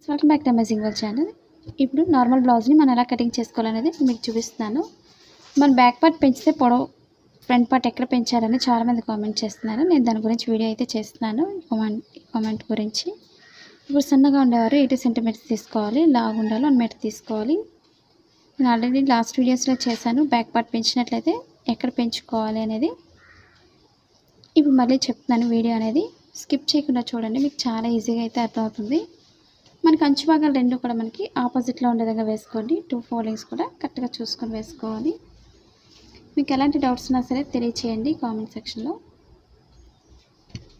Welcome back to amazing world channel. ఇప్పుడు normal బ్లౌజ్ని మనం ఎలా కటింగ్ చేసుకోవాలనేది మీకు చూపిస్తున్నాను. మన బ్యాక్ పార్ట్ పెంచితే పొడవు ఫ్రంట్ పార్ట్ ఎక్కడ పెంచాలని చాలామంది కామెంట్ చేస్తున్నారు. నేను దాని గురించి వీడియో అయితే చేస్తున్నాను. కామెంట్ గురించి ఇప్పుడు సన్నగా ఉండేవారు 80 సెంటీమీటర్స్ తీసుకోవాలి, లావు ఉండాలి 1 మీటర్ తీసుకోవాలి. నేను ఆల్రెడీ లాస్ట్ వీడియోస్లో చేశాను. బ్యాక్ పార్ట్ పెంచినట్లయితే ఎక్కడ పెంచుకోవాలి అనేది ఇప్పుడు మళ్ళీ చెప్తున్నాను. వీడియో అనేది స్కిప్ చేయకుండా చూడండి, మీకు చాలా ఈజీగా అయితే అర్థమవుతుంది. మనకి అంచు భాగాలు రెండు కూడా మనకి ఆపోజిట్లో ఉండే విధంగా వేసుకోండి. 2 ఫోల్డింగ్స్ కూడా కరెక్ట్గా చూసుకొని వేసుకోవాలి. మీకు ఎలాంటి డౌట్స్ ఉన్నా సరే తెలియచేయండి కామెంట్ సెక్షన్లో.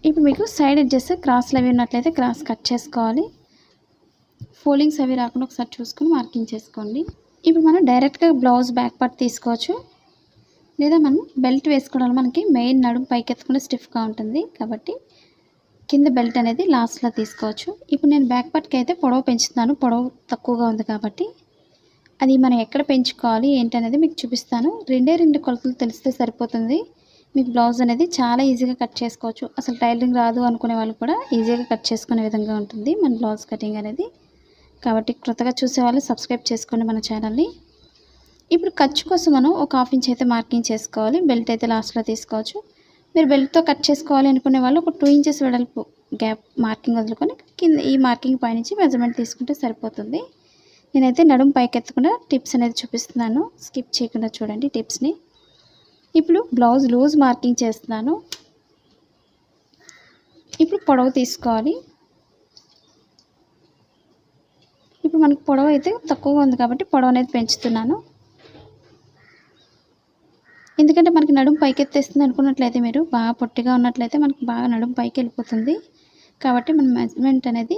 ఇప్పుడు మీకు సైడ్ ఎడ్జెస్ క్రాస్లు అవి ఉన్నట్లయితే క్రాస్ కట్ చేసుకోవాలి. ఫోల్డింగ్స్ అవి రాకుండా ఒకసారి చూసుకొని మార్కింగ్ చేసుకోండి. ఇప్పుడు మనం డైరెక్ట్గా బ్లౌజ్ బ్యాక్ పార్ట్ తీసుకోవచ్చు, లేదా మనం బెల్ట్ వేసుకోవడం మనకి మెయిన్ నడుము పైకి ఎత్తకుండా స్టిఫ్గా ఉంటుంది కాబట్టి కింద బెల్ట్ అనేది లాస్ట్లో తీసుకోవచ్చు. ఇప్పుడు నేను బ్యాక్ పార్ట్కి అయితే పొడవు పెంచుతున్నాను. పొడవు తక్కువగా ఉంది కాబట్టి అది మనం ఎక్కడ పెంచుకోవాలి ఏంటనేది మీకు చూపిస్తాను. 2 కొలతలు తెలిస్తే సరిపోతుంది. మీకు బ్లౌజ్ అనేది చాలా ఈజీగా కట్ చేసుకోవచ్చు. అసలు టైలరింగ్ రాదు అనుకునే వాళ్ళు కూడా ఈజీగా కట్ చేసుకునే విధంగా ఉంటుంది మన బ్లౌజ్ కటింగ్ అనేది. కాబట్టి కొత్తగా చూసేవాళ్ళు సబ్స్క్రైబ్ చేసుకోండి మన ఛానల్ని. ఇప్పుడు ఖర్చు కోసం మనం ఒక 1/2 ఇంచ్ అయితే మార్కింగ్ చేసుకోవాలి. బెల్ట్ అయితే లాస్ట్లో తీసుకోవచ్చు. మీరు బెల్ట్తో కట్ చేసుకోవాలి అనుకునే వాళ్ళు ఒక 2 ఇంచెస్ వెడల్పు గ్యాప్ మార్కింగ్ వదులుకొని కింద ఈ మార్కింగ్ పైనుంచి మెజర్మెంట్ తీసుకుంటే సరిపోతుంది. నేనైతే నడుము పైకి ఎత్తకుండా టిప్స్ అనేది చూపిస్తున్నాను. స్కిప్ చేయకుండా చూడండి టిప్స్ని. ఇప్పుడు బ్లౌజ్ లూజ్ మార్కింగ్ చేస్తున్నాను. ఇప్పుడు పొడవు తీసుకోవాలి. ఇప్పుడు మనకు పొడవు అయితే తక్కువగా ఉంది కాబట్టి పొడవు అనేది పెంచుతున్నాను. ఎందుకంటే మనకి నడుము పైకి ఎత్తేస్తుంది అనుకున్నట్లయితే, మీరు బాగా పొట్టిగా ఉన్నట్లయితే మనకి బాగా నడుము పైకి వెళ్ళిపోతుంది. కాబట్టి మన మెజర్మెంట్ అనేది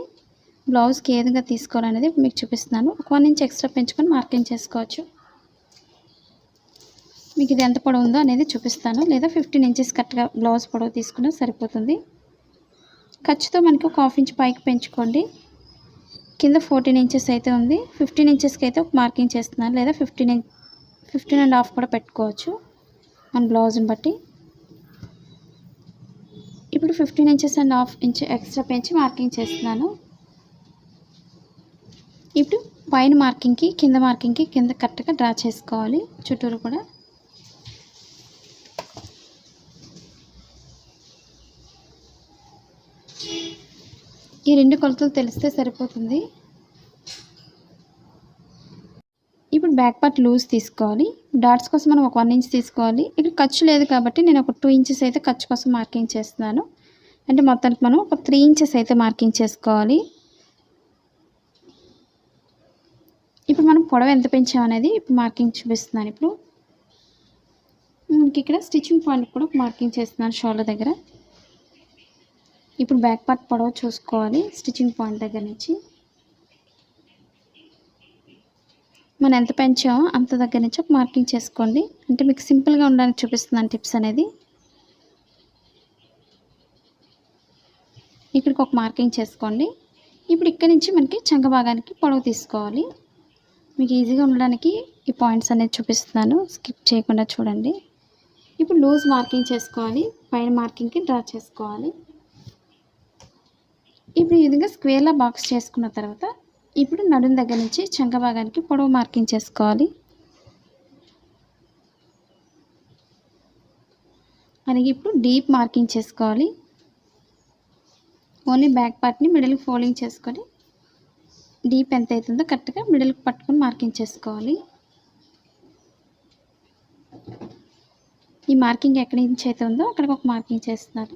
బ్లౌజ్కి ఏ విధంగా తీసుకోవాలనేది మీకు చూపిస్తున్నాను. ఒక 1 ఇంచ్ ఎక్స్ట్రా పెంచుకొని మార్కింగ్ చేసుకోవచ్చు. మీకు ఇది ఎంత పొడవు ఉందో అనేది చూపిస్తాను. లేదా 15 ఇంచెస్ కరెక్ట్గా బ్లౌజ్ పొడవు తీసుకున్నా సరిపోతుంది. ఖర్చుతో మనకి ఒక 1/2 ఇంచ్ పైకి పెంచుకోండి. కింద 14 ఇంచెస్ అయితే ఉంది. 15 ఇంచెస్కి అయితే ఒక మార్కింగ్ చేస్తున్నాను, లేదా 15.5 కూడా పెట్టుకోవచ్చు మన బ్లౌజ్ని బట్టి. ఇప్పుడు 15 ఇంచెస్ అండ్ 1/2 ఇంచ్ ఎక్స్ట్రా పెంచి మార్కింగ్ చేస్తున్నాను. ఇప్పుడు పైన మార్కింగ్కి కింద మార్కింగ్కి కింద కరెక్ట్గా డ్రా చేసుకోవాలి చుట్టూరు కూడా. ఈ 2 కొలతలు తెలిస్తే సరిపోతుంది. ఇప్పుడు బ్యాక్ పార్ట్ లూజ్ తీసుకోవాలి. డాట్స్ కోసం మనం ఒక 1 ఇంచ్ తీసుకోవాలి. ఇక్కడ ఖర్చు లేదు కాబట్టి నేను ఒక 2 ఇంచెస్ అయితే ఖర్చు కోసం మార్కింగ్ చేస్తున్నాను. అంటే మొత్తానికి మనం ఒక 3 ఇంచెస్ అయితే మార్కింగ్ చేసుకోవాలి. ఇప్పుడు మనం పొడవు ఎంత పెంచామనేది ఇప్పుడు మార్కింగ్ చూపిస్తున్నాను. ఇప్పుడు మనకి ఇక్కడ స్టిచ్చింగ్ పాయింట్ కూడా ఒక మార్కింగ్ చేస్తున్నాను షోల్డర్ దగ్గర. ఇప్పుడు బ్యాక్ పార్ట్ పొడవు చూసుకోవాలి. స్టిచ్చింగ్ పాయింట్ దగ్గర నుంచి మనం ఎంత పెంచామో అంత దగ్గర నుంచి ఒక మార్కింగ్ చేసుకోండి. అంటే మీకు సింపుల్గా ఉండడానికి చూపిస్తున్నాను టిప్స్ అనేది. ఇక్కడికి ఒక మార్కింగ్ చేసుకోండి. ఇప్పుడు ఇక్కడ నుంచి మనకి చంక భాగానికి పొడవు తీసుకోవాలి. మీకు ఈజీగా ఉండడానికి ఈ పాయింట్స్ అనేది చూపిస్తున్నాను, స్కిప్ చేయకుండా చూడండి. ఇప్పుడు లూజ్ మార్కింగ్ చేసుకోవాలి. పైన మార్కింగ్కి డ్రా చేసుకోవాలి. ఇప్పుడు ఈ విధంగా స్క్వేర్లా బాక్స్ చేసుకున్న తర్వాత ఇప్పుడు నడుం దగ్గర నుంచి చంక భాగానికి పొడవు మార్కింగ్ చేసుకోవాలి. అలాగే ఇప్పుడు డీప్ మార్కింగ్ చేసుకోవాలి. ఓన్లీ బ్యాక్ పార్ట్ని మిడిల్కి ఫోల్డింగ్ చేసుకొని డీప్ ఎంత అవుతుందో కరెక్ట్గా మిడిల్కి పట్టుకొని మార్కింగ్ చేసుకోవాలి. ఈ మార్కింగ్ ఎక్కడి నుంచి అయితే ఉందో అక్కడికి ఒక మార్కింగ్ చేస్తున్నారు.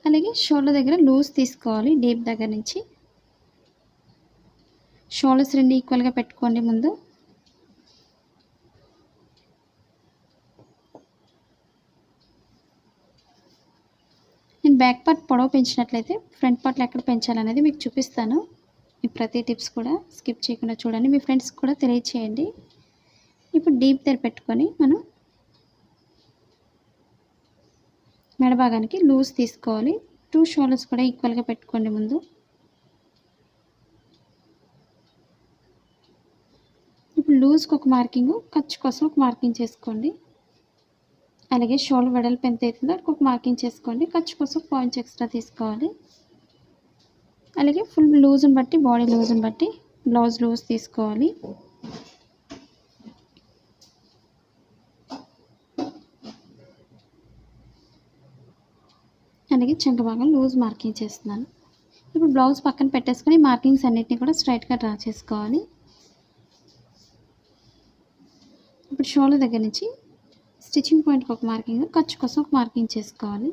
అలాగే షోల్డర్ దగ్గర లూజ్ తీసుకోవాలి. డీప్ దగ్గర నుంచి షోల్డర్స్ 2 ఈక్వల్గా పెట్టుకోండి. ముందు నేను బ్యాక్ పార్ట్ పొడవు పెంచినట్లయితే ఫ్రంట్ పార్ట్లో ఎక్కడ పెంచాలనేది మీకు చూపిస్తాను. ఈ ప్రతి టిప్స్ కూడా స్కిప్ చేయకుండా చూడండి, మీ ఫ్రెండ్స్కి కూడా తెలియచేయండి. ఇప్పుడు డీప్ దగ్గర పెట్టుకొని మనం మెడ భాగానికి లూజ్ తీసుకోవాలి. 2 షోల్డర్స్ కూడా ఈక్వల్గా పెట్టుకోండి. ముందు ఇప్పుడు లూజ్కి ఒక మార్కింగ్, ఖర్చు కోసం ఒక మార్కింగ్ చేసుకోండి. అలాగే షోల్డర్ వెడల్పు ఎంత అవుతుందో అక్కడ ఒక మార్కింగ్ చేసుకోండి. ఖర్చు కోసం 1 ఇంచ్ ఎక్స్ట్రా తీసుకోవాలి. అలాగే ఫుల్ లూజ్ని బట్టి, బాడీ లూజ్ని బట్టి బ్లౌజ్ లూజ్ తీసుకోవాలి. అలాగే చంక భాగం లూజ్ మార్కింగ్ చేస్తున్నాను. ఇప్పుడు బ్లౌజ్ పక్కన పెట్టేసుకొని మార్కింగ్స్ అన్నిటిని కూడా స్ట్రైట్గా డ్రా చేసుకోవాలి. ఇప్పుడు షోల్డర్ దగ్గర నుంచి స్టిచ్చింగ్ పాయింట్కి ఒక మార్కింగ్, ఖర్చు కోసం ఒక మార్కింగ్ చేసుకోవాలి.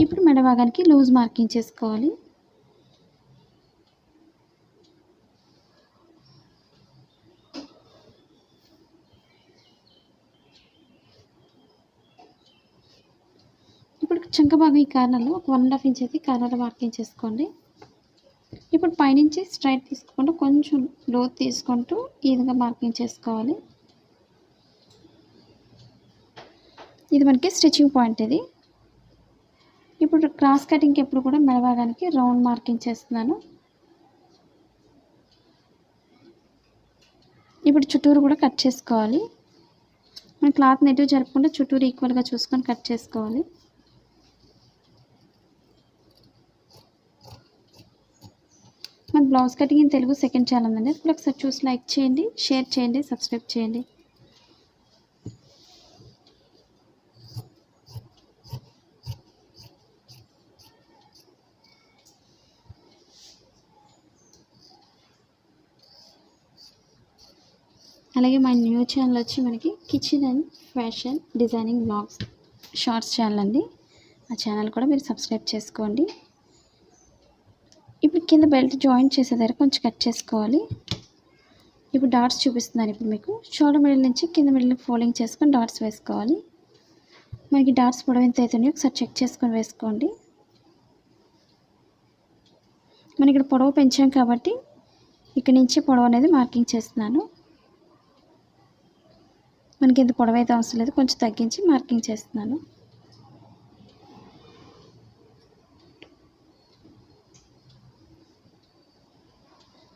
ఇప్పుడు మెడ భాగానికి లూజ్ మార్కింగ్ చేసుకోవాలి. ఇప్పుడు చంక భాగం ఈ కార్నర్లో ఒక 1.5 ఇంచ్ అయితే కార్నర్లో మార్కింగ్ చేసుకోండి. ఇప్పుడు పైనుంచి స్ట్రైట్ తీసుకుంటూ కొంచెం లోతు తీసుకుంటూ ఈ విధంగా మార్కింగ్ చేసుకోవాలి. ఇది మనకి స్టిచ్చింగ్ పాయింట్. ఇది ఇప్పుడు క్రాస్ కటింగ్కి ఎప్పుడు కూడా మెడ భాగానికి రౌండ్ మార్కింగ్ చేస్తున్నాను. ఇప్పుడు చుట్టూరు కూడా కట్ చేసుకోవాలి. మన క్లాత్ నెటివ్ జరుపుకుంటే చుట్టూరు ఈక్వల్గా చూసుకొని కట్ చేసుకోవాలి. మన blouse cutting in Telugu second channel అండి. ఇప్పుడు ఒకసారి చూసి లైక్ చేయండి, షేర్ చేయండి, సబ్స్క్రైబ్ చేయండి. అలాగే మన న్యూ ఛానల్ వచ్చి మనకి kitchen and fashion designing blogs shorts channel అండి. ఆ ఛానల్ కూడా మీరు సబ్స్క్రైబ్ చేసుకోండి. ఇప్పుడు కింద బెల్ట్ జాయింట్ చేసే దగ్గర కొంచెం కట్ చేసుకోవాలి. ఇప్పుడు డాట్స్ చూపిస్తున్నాను. ఇప్పుడు మీకు షోల్డర్ మిడిల్ నుంచి కింద మిడిల్ ఫోల్డింగ్ చేసుకొని డాట్స్ వేసుకోవాలి. మనకి డాట్స్ పొడవు ఎంత అవుతున్నాయో ఒకసారి చెక్ చేసుకొని వేసుకోండి. మనం ఇక్కడ పొడవు పెంచాం కాబట్టి ఇక్కడ నుంచి పొడవు అనేది మార్కింగ్ చేస్తున్నాను. మనకి ఇంత పొడవు అయితే అవసరం లేదు, కొంచెం తగ్గించి మార్కింగ్ చేస్తున్నాను.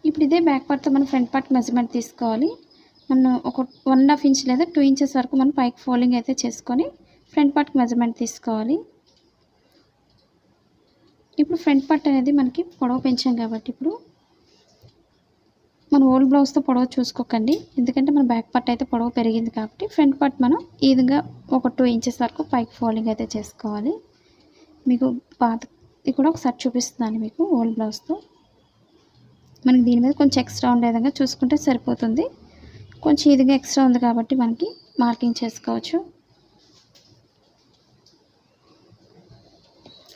ఇప్పుడు ఇదే బ్యాక్ పార్ట్తో మనం ఫ్రంట్ పార్ట్ మెజర్మెంట్ తీసుకోవాలి. మనం ఒక 1.5 ఇంచ్ లేదా 2 ఇంచెస్ వరకు మనం పైకి ఫోల్డింగ్ అయితే చేసుకొని ఫ్రంట్ పార్ట్కి మెజర్మెంట్ తీసుకోవాలి. ఇప్పుడు ఫ్రంట్ పార్ట్ అనేది మనకి పొడవు పెంచాం కాబట్టి ఇప్పుడు మన ఓల్డ్ బ్లౌజ్తో పొడవు చూసుకోకండి, ఎందుకంటే మన బ్యాక్ పార్ట్ అయితే పొడవు పెరిగింది కాబట్టి ఫ్రంట్ పార్ట్ మనం ఈ విధంగా ఒక 2 ఇంచెస్ వరకు పైకి ఫోల్డింగ్ అయితే చేసుకోవాలి. మీకు పాతది కూడా ఒకసారి చూపిస్తున్నాను. మీకు ఓల్డ్ బ్లౌజ్తో మనకి దీని మీద కొంచెం ఎక్స్ట్రా ఉండే విధంగా చూసుకుంటే సరిపోతుంది. కొంచెం ఈ విధంగా ఎక్స్ట్రా ఉంది కాబట్టి మనకి మార్కింగ్ చేసుకోవచ్చు.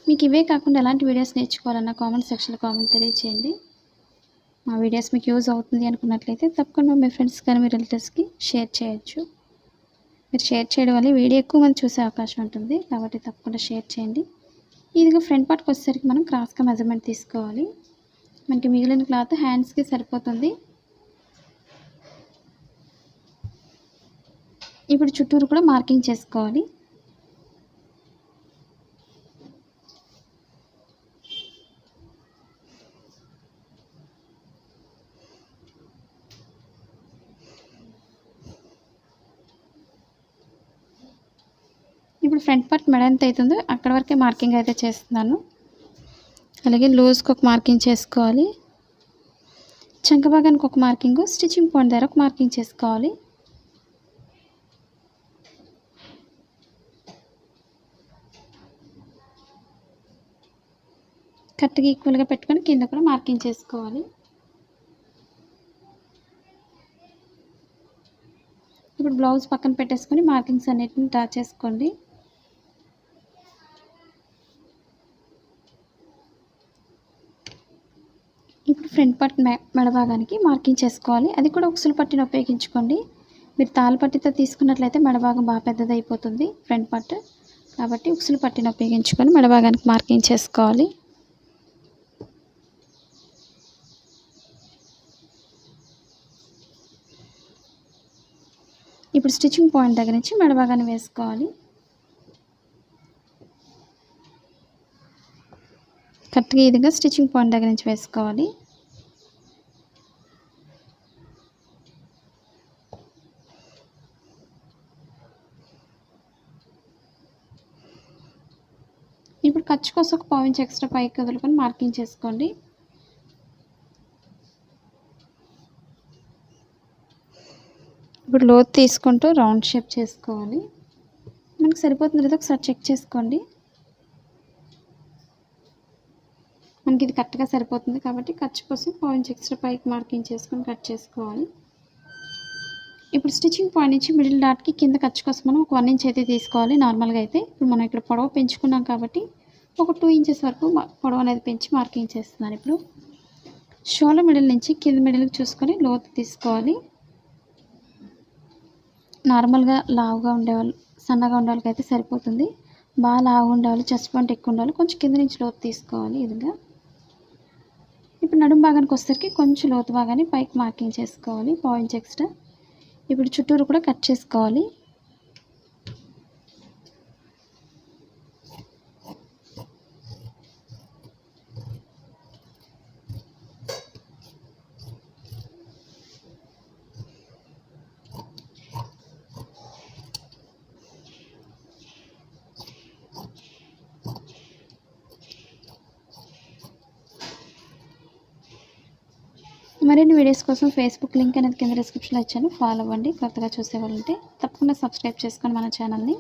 మీకు ఇవే కాకుండా ఎలాంటి వీడియోస్ నేర్చుకోవాలన్నా కామెంట్ సెక్షన్లో కామెంట్ తెలియచేయండి. మా వీడియోస్ మీకు యూజ్ అవుతుంది అనుకున్నట్లయితే తప్పకుండా మీ ఫ్రెండ్స్ కానీ మీ రిలేటివ్స్కి షేర్ చేయొచ్చు. మీరు షేర్ చేయడం వల్ల వీడియో ఎక్కువ మంది చూసే అవకాశం ఉంటుంది కాబట్టి తప్పకుండా షేర్ చేయండి. ఈ విధంగా ఫ్రంట్ పార్ట్కి వచ్చేసరికి మనం క్రాస్గా మెజర్మెంట్ తీసుకోవాలి. మనకి మిగిలిన క్లాత్ హ్యాండ్స్కి సరిపోతుంది. ఇప్పుడు చుట్టూరు కూడా మార్కింగ్ చేసుకోవాలి. ఇప్పుడు ఫ్రంట్ పార్ట్ మెడ ఎంత అవుతుందో అక్కడ వరకే మార్కింగ్ అయితే చేస్తున్నాను. అలాగే లూజ్కి ఒక మార్కింగ్ చేసుకోవాలి. చంక భాగానికి ఒక మార్కింగ్, స్టిచ్చింగ్ పాయింట్ దగ్గర ఒక మార్కింగ్ చేసుకోవాలి. కరెక్ట్గా ఈక్వల్గా పెట్టుకొని కింద కూడా మార్కింగ్ చేసుకోవాలి. ఇప్పుడు బ్లౌజ్ పక్కన పెట్టేసుకొని మార్కింగ్స్ అన్నిటిని డ్రా చేసుకోండి. ఇప్పుడు ఫ్రంట్ పార్ట్ మెడ భాగానికి మార్కింగ్ చేసుకోవాలి. అది కూడా ఉక్సులు పట్టిని ఉపయోగించుకోండి. మీరు తాళ్ళు పట్టితో తీసుకున్నట్లయితే మెడ భాగం బాగా పెద్దది అయిపోతుంది ఫ్రంట్ పార్ట్, కాబట్టి ఉక్సులు పట్టిని ఉపయోగించుకొని మెడ భాగానికి మార్కింగ్ చేసుకోవాలి. ఇప్పుడు స్టిచ్చింగ్ పాయింట్ దగ్గర నుంచి మెడ భాగాన్ని వేసుకోవాలి. కరెక్ట్గా ఈ విధంగా స్టిచ్చింగ్ పాయింట్ దగ్గర నుంచి వేసుకోవాలి. ఇప్పుడు ఖర్చు కోసం ఒక పావు ఇంచ్ ఎక్స్ట్రా పైకి వదులుకొని మార్కింగ్ చేసుకోండి. ఇప్పుడు లోతు తీసుకుంటూ రౌండ్ షేప్ చేసుకోవాలి. మనకు సరిపోతుంది లేదా ఒకసారి చెక్ చేసుకోండి. మనకి ఇది కరెక్ట్గా సరిపోతుంది కాబట్టి ఖర్చు కోసం పావు ఇంచ్ ఎక్స్ట్రా పైకి మార్కింగ్ చేసుకొని కట్ చేసుకోవాలి. ఇప్పుడు స్టిచ్చింగ్ పాయింట్ నుంచి మిడిల్ డాట్కి కింద ఖర్చు కోసం మనం ఒక 1 ఇంచ్ అయితే తీసుకోవాలి. నార్మల్గా అయితే ఇప్పుడు మనం ఇక్కడ పొడవు పెంచుకున్నాం కాబట్టి ఒక 2 ఇంచెస్ వరకు పొడవు అనేది పెంచి మార్కింగ్ చేస్తున్నాను. ఇప్పుడు షోల్డర్ మిడిల్ నుంచి కింద మిడిల్కి చూసుకొని లోతు తీసుకోవాలి. నార్మల్గా లావుగా ఉండేవాళ్ళు, సన్నగా ఉండే వాళ్ళకి అయితే సరిపోతుంది. బాగా లావుగా ఉండేవాళ్ళు, చెస్ట్ పాయింట్ ఎక్కువ ఉండేవాళ్ళు కొంచెం కింద నుంచి లోతు తీసుకోవాలి. ఇదిగా ఇప్పుడు నడుము భాగానికి వచ్చేసరికి కొంచెం లోతు భాగాన్ని పైకి మార్కింగ్ చేసుకోవాలి, పావు ఇంచ్ ఎక్స్ట్రా. ఇప్పుడు చుట్టూరు కూడా కట్ చేసుకోవాలి. మరిన్ని వీడియోస్ కోసం ఫేస్బుక్ లింక్ అనేది కింద డిస్క్రిప్షన్లో ఇచ్చాను, ఫాలో అవ్వండి. కొత్తగా చూసేవాళ్ళంటే తప్పకుండా సబ్స్క్రైబ్ చేసుకొని మన ఛానల్ని.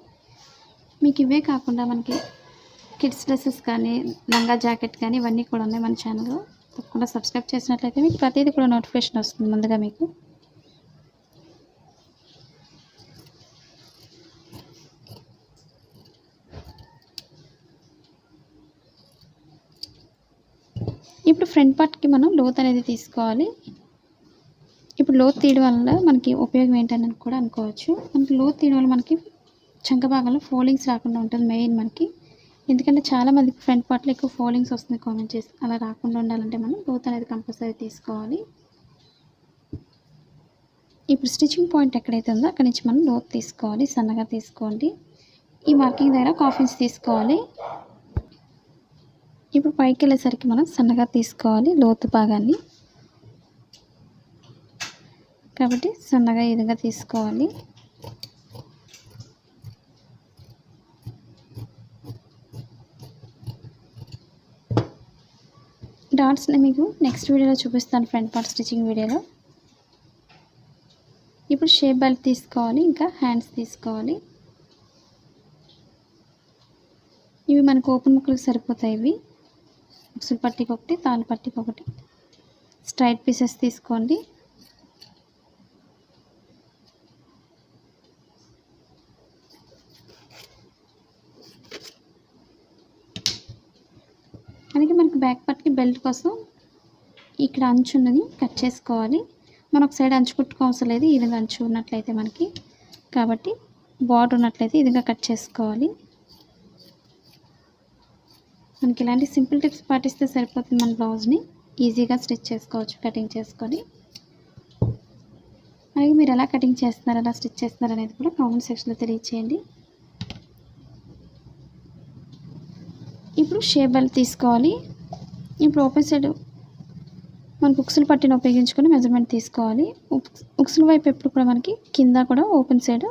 మీకు ఇవే కాకుండా మనకి కిడ్స్ డ్రెస్సెస్ కానీ, లంగా జాకెట్ కానీ ఇవన్నీ కూడా ఉన్నాయి మన ఛానల్లో. తప్పకుండా సబ్స్క్రైబ్ చేసినట్లయితే మీకు ప్రతిదీ కూడా నోటిఫికేషన్ వస్తుంది ముందుగా మీకు. ఇప్పుడు ఫ్రంట్ పార్ట్కి మనం లోత్ అనేది తీసుకోవాలి. ఇప్పుడు లోత్ తీయడం వల్ల మనకి ఉపయోగం ఏంటని కూడా అనుకోవచ్చు. మనకి లోత్ తీయడం వల్ల మనకి చంక భాగంలో ఫోల్డింగ్స్ రాకుండా ఉంటుంది మెయిన్ మనకి. ఎందుకంటే చాలామందికి ఫ్రంట్ పార్ట్లో ఎక్కువ ఫోల్డింగ్స్ వస్తుంది కామెంట్ చేసి. అలా రాకుండా ఉండాలంటే మనం లోత్ అనేది కంపల్సరీ తీసుకోవాలి. ఇప్పుడు స్టిచ్చింగ్ పాయింట్ ఎక్కడైతే ఉందో అక్కడి నుంచి మనం లోత్ తీసుకోవాలి, సన్నగా తీసుకోండి. ఈ మార్కింగ్ దగ్గర 1/2 ఇంచ్ తీసుకోవాలి. ఇప్పుడు పైకి వెళ్ళేసరికి మనం సన్నగా తీసుకోవాలి లోతు భాగాన్ని, కాబట్టి సన్నగా ఈ విధంగా తీసుకోవాలి. డాట్స్ని మీకు నెక్స్ట్ వీడియోలో చూపిస్తాను, ఫ్రంట్ పార్ట్ స్టిచ్చింగ్ వీడియోలో. ఇప్పుడు షేప్ బెల్ట్ తీసుకోవాలి, ఇంకా హ్యాండ్స్ తీసుకోవాలి. ఇవి మనకు ఓపెన్ ముక్కలకు సరిపోతాయి. ఇవి ఉక్సులు పట్టీకి ఒకటి, తాళ్ళు పట్టీకి ఒకటి. స్ట్రైట్ పీసెస్ తీసుకోండి. అలాగే మనకి బ్యాక్ పార్ట్కి బెల్ట్ కోసం ఇక్కడ అంచు ఉన్నది కట్ చేసుకోవాలి. మనం ఒక సైడ్ అంచు కుట్టుకోవసరం లేదు, ఈ విధంగా అంచు ఉన్నట్లయితే మనకి, కాబట్టి బార్డర్ ఉన్నట్లయితే ఈ విధంగా కట్ చేసుకోవాలి. మనకి ఇలాంటి సింపుల్ టిప్స్ పాటిస్తే సరిపోతుంది. మన బ్లౌజ్ని ఈజీగా స్టిచ్ చేసుకోవచ్చు కటింగ్ చేసుకొని. అలాగే మీరు ఎలా కటింగ్ చేస్తున్నారు, ఎలా స్టిచ్ చేస్తున్నారు అనేది కూడా కామెంట్ సెక్షన్లో తెలియచేయండి. ఇప్పుడు షేప్ బెల్ట్ తీసుకోవాలి. ఇప్పుడు ఓపెన్ సైడ్ మనకు ఉక్సులు పట్టిని ఉపయోగించుకొని మెజర్మెంట్ తీసుకోవాలి. ఉక్సుల వైపు ఎప్పుడు కూడా మనకి కింద కూడా ఓపెన్ సైడ్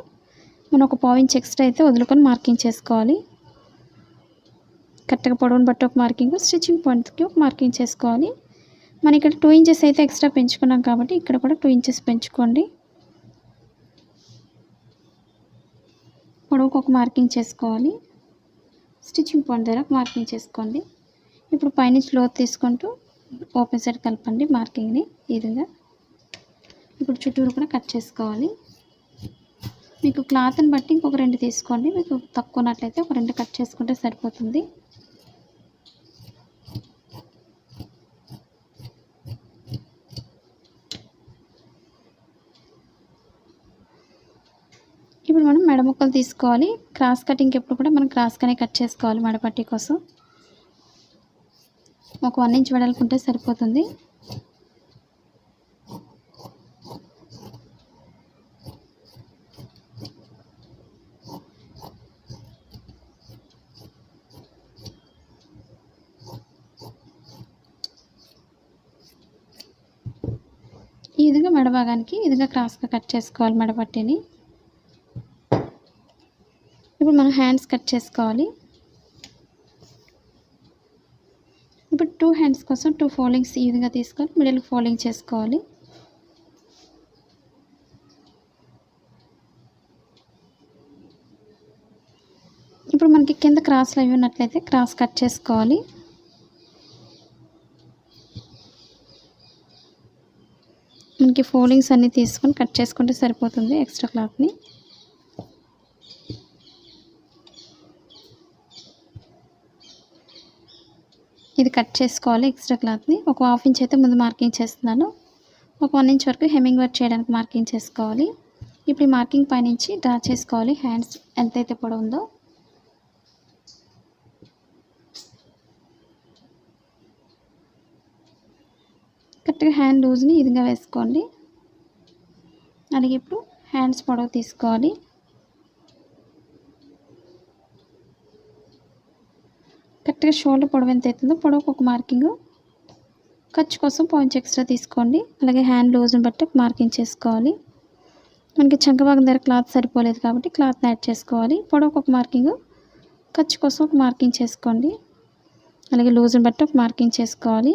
మనం ఒక 1/2 ఇంచ్ ఎక్స్ట్రా అయితే వదులుకొని మార్కింగ్ చేసుకోవాలి. కరెక్ట్గా పొడవును బట్టి ఒక మార్కింగ్, స్టిచ్చింగ్ పాయింట్కి ఒక మార్కింగ్ చేసుకోవాలి. మనం ఇక్కడ 2 ఇంచెస్ అయితే ఎక్స్ట్రా పెంచుకున్నాం కాబట్టి ఇక్కడ కూడా 2 ఇంచెస్ పెంచుకోండి. పొడవుకు ఒక మార్కింగ్ చేసుకోవాలి, స్టిచ్చింగ్ పాయింట్ దగ్గర ఒక మార్కింగ్ చేసుకోండి. ఇప్పుడు పైనుంచి లోతు తీసుకుంటూ ఓపెన్ సైడ్ కలపండి మార్కింగ్ని ఈ విధంగా. ఇప్పుడు చుట్టూరు కూడా కట్ చేసుకోవాలి. మీకు క్లాత్ని బట్టి ఇంకొక 2 తీసుకోండి. మీకు తక్కువ ఉన్నట్లయితే ఒక 2 కట్ చేసుకుంటే సరిపోతుంది. ఇప్పుడు మనం మెడ ముక్కలు తీసుకోవాలి. క్రాస్ కటింగ్కి ఎప్పుడు కూడా మనం క్రాస్గానే కట్ చేసుకోవాలి. మెడపట్టి కోసం ఒక 1 ఇంచ్ వెడల్పుంటే సరిపోతుంది. ఈ విధంగా మెడ భాగానికి ఈ విధంగా క్రాస్గా కట్ చేసుకోవాలి మెడపట్టిని. ఇప్పుడు మనం హ్యాండ్స్ కట్ చేసుకోవాలి. ఇప్పుడు 2 హ్యాండ్స్ కోసం 2 ఫోల్డింగ్స్ ఈ విధంగా తీసుకొని మిడిల్ ఫోల్డింగ్ చేసుకోవాలి. ఇప్పుడు మనకి కింద క్రాస్లు అవి ఉన్నట్లయితే క్రాస్ కట్ చేసుకోవాలి. మనకి ఫోల్డింగ్స్ అన్నీ తీసుకొని కట్ చేసుకుంటే సరిపోతుంది ఎక్స్ట్రా క్లాత్ని. ఇది కట్ చేసుకోవాలి ఎక్స్ట్రా క్లాత్ని. ఒక 1/2 ఇంచ్ అయితే ముందు మార్కింగ్ చేస్తున్నాను. ఒక 1 ఇంచ్ వరకు హెమ్మింగ్ వర్క్ చేయడానికి మార్కింగ్ చేసుకోవాలి. ఇప్పుడు ఈ మార్కింగ్ పైనుంచి డ్రా చేసుకోవాలి హ్యాండ్స్ ఎంతైతే పొడవు ఉందో. కరెక్ట్గా హ్యాండ్ లూజ్ని ఈ విధంగా వేసుకోండి. అలాగే ఇప్పుడు హ్యాండ్స్ పొడవు తీసుకోవాలి. కరెక్ట్గా షోల్డర్ పొడవు ఎంత అవుతుందో పొడవుకు ఒక మార్కింగ్, ఖర్చు కోసం పాయింట్స్ ఎక్స్ట్రా తీసుకోండి. అలాగే హ్యాండ్ లూజ్ని బట్టి ఒక మార్కింగ్ చేసుకోవాలి. మనకి చంక భాగం దగ్గర క్లాత్ సరిపోలేదు కాబట్టి క్లాత్ని యాడ్ చేసుకోవాలి. పొడవుకు ఒక మార్కింగ్, ఖర్చు కోసం ఒక మార్కింగ్ చేసుకోండి. అలాగే లూజ్ని బట్టి ఒక మార్కింగ్ చేసుకోవాలి.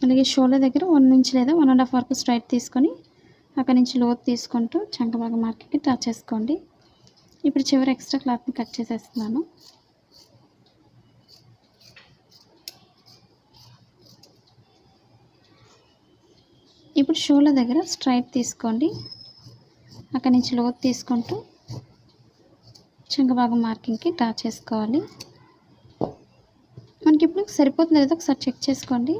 అలాగే షోల్డర్ దగ్గర 1 ఇంచ్ లేదా 1.5 వరకు స్ట్రైట్ తీసుకొని అక్కడి నుంచి లోతు తీసుకుంటూ చంక భాగం మార్కింగ్కి టచ్ చేసుకోండి. ఇప్పుడు చివరి ఎక్స్ట్రా క్లాత్ని కట్ చేసేస్తున్నాను. ఇప్పుడు షోల్డర్ దగ్గర స్ట్రైట్ తీసుకోండి. అక్కడి నుంచి లోతు తీసుకుంటూ చంక భాగం మార్కింగ్కి డ్రా చేసుకోవాలి. మనకి ఇప్పుడు సరిపోతుంది లేదో ఒకసారి చెక్ చేసుకోండి.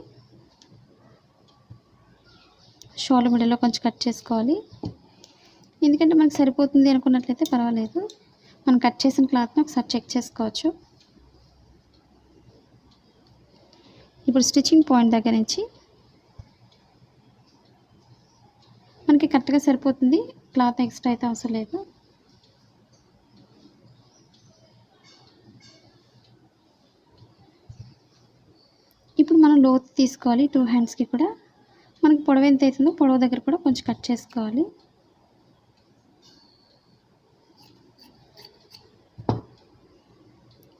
షోల్డర్ మిడిల్లో కొంచెం కట్ చేసుకోవాలి. ఎందుకంటే మనకు సరిపోతుంది అనుకున్నట్లయితే పర్వాలేదు. మనం కట్ చేసిన క్లాత్ని ఒకసారి చెక్ చేసుకోవచ్చు. ఇప్పుడు స్టిచ్చింగ్ పాయింట్ దగ్గర నుంచి మనకి కరెక్ట్గా సరిపోతుంది. క్లాత్ ఎక్స్ట్రా అయితే అవసరం లేదు. ఇప్పుడు మనం లోతు తీసుకోవాలి 2 హ్యాండ్స్కి కూడా. మనకి పొడవు ఎంత అవుతుందో పొడవు దగ్గర కూడా కొంచెం కట్ చేసుకోవాలి.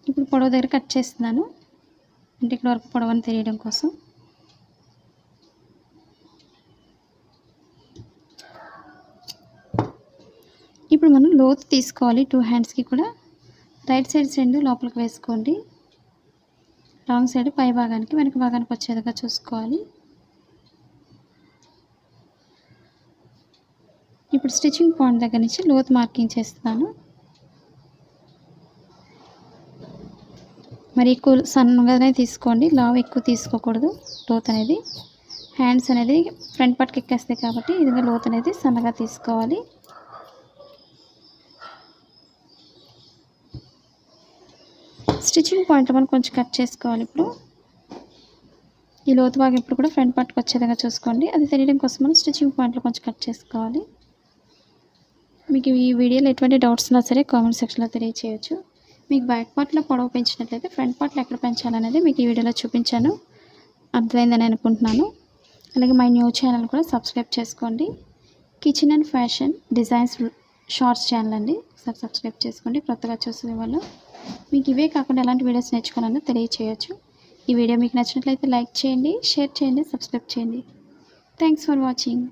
ఇప్పుడు పొడవు దగ్గర కట్ చేస్తున్నాను, అంటే ఇక్కడ వరకు పొడవని తెలియడం కోసం. ఇప్పుడు మనం లోతు తీసుకోవాలి 2 హ్యాండ్స్కి కూడా. రైట్ సైడ్స్ రెండు లోపలికి వేసుకోండి. రాంగ్ సైడ్ పై భాగానికి వెనక భాగానికి వచ్చేదిగా చూసుకోవాలి. ఇప్పుడు స్టిచ్చింగ్ పాయింట్ దగ్గర నుంచి లోతు మార్కింగ్ చేస్తున్నాను. మరి ఎక్కువ సన్నగానే తీసుకోండి, లావు ఎక్కువ తీసుకోకూడదు. లోతు అనేది హ్యాండ్స్ అనేది ఫ్రంట్ పార్ట్కి ఎక్కేస్తాయి కాబట్టి ఇది లోతు అనేది సన్నగా తీసుకోవాలి. స్టిచ్చింగ్ పాయింట్లో మనం కొంచెం కట్ చేసుకోవాలి. ఇప్పుడు ఈ లోతు భాగం ఇప్పుడు కూడా ఫ్రంట్ పార్ట్కి వచ్చేదిగా చూసుకోండి. అది తెలియడం కోసం మనం స్టిచ్చింగ్ పాయింట్లో కొంచెం కట్ చేసుకోవాలి. మీకు ఈ వీడియోలో ఎటువంటి డౌట్స్ ఉన్నా సరే కామెంట్ సెక్షన్లో తెలియచేయచ్చు. మీకు బ్యాక్ పార్ట్లో పొడవు పెంచినట్లయితే ఫ్రంట్ పార్ట్లో ఎక్కడ పెంచాలనేది మీకు ఈ వీడియోలో చూపించాను. అర్థమైందని అనుకుంటున్నాను. అలాగే మై న్యూ ఛానల్ కూడా సబ్స్క్రైబ్ చేసుకోండి. Kitchen and fashion designs shorts channel అండి. ఒకసారి సబ్స్క్రైబ్ చేసుకోండి. కొత్తగా చూసే వాళ్ళు మీకు ఇవే కాకుండా ఎలాంటి వీడియోస్ నేర్చుకోవాలన్నా తెలియచేయచ్చు. ఈ వీడియో మీకు నచ్చినట్లయితే లైక్ చేయండి, షేర్ చేయండి, సబ్స్క్రైబ్ చేయండి. Thanks for watching.